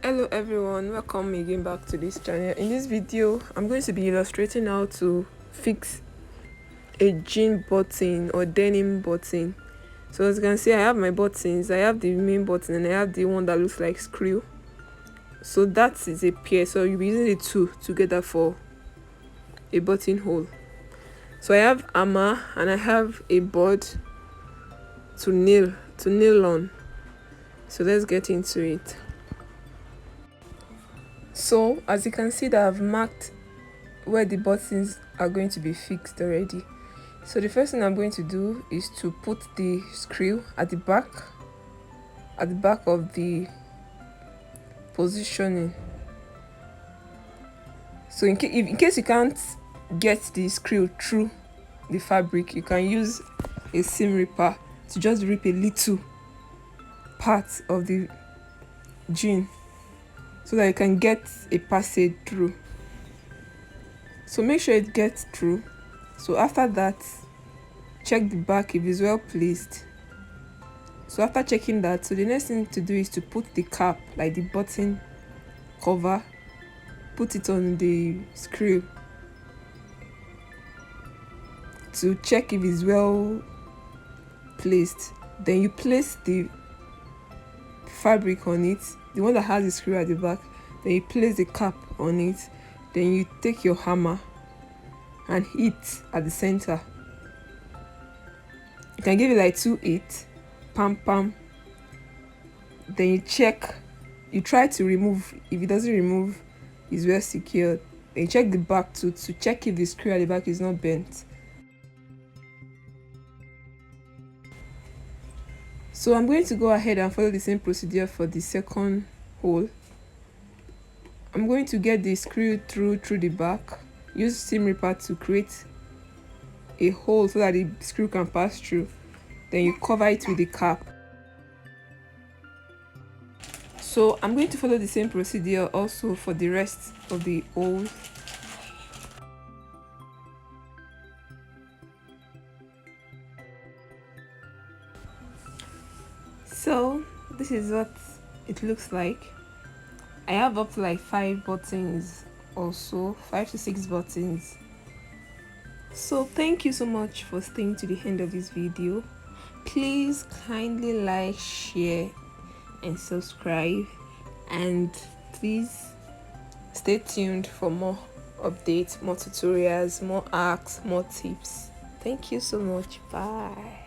Hello everyone, welcome again back to this channel. In this video I'm going to be illustrating how to fix a jean button or denim button. So as you can see, I have my buttons. I have the main button and I have the one that looks like screw. So that is a pair, so you'll be using the two together for a buttonhole. So I have hammer and I have a board to nail on. So let's get into it. So as you can see that I've marked where the buttons are going to be fixed already. So the first thing I'm going to do is to put the screw at the back of the positioning. So in case you can't get the screw through the fabric, you can use a seam ripper to just rip a little part of the jean so that you can get a passage through. So make sure it gets through. So after that, check the back if it's well placed. So after checking that, so the next thing to do is to put the cap, like the button cover, put it on the screw to check if it's well placed. Then you place the fabric on it, the one that has the screw at the back. Then you place the cap on it. Then you take your hammer and hit at the center. You can give it like 2 8, pam pam. Then you check, you try to remove. If it doesn't remove, it's well secured. Then you check the back too to check if the screw at the back is not bent. So I'm going to go ahead and follow the same procedure for the second hole. I'm going to get the screw through the back. Use seam ripper to create a hole so that the screw can pass through. Then you cover it with the cap. So I'm going to follow the same procedure also for the rest of the holes. So this is what it looks like. I have up to like 5 buttons or so, 5 to 6 buttons. So thank you so much for staying to the end of this video. Please kindly like, share and subscribe, and please stay tuned for more updates, more tutorials, more hacks, more tips. Thank you so much. Bye.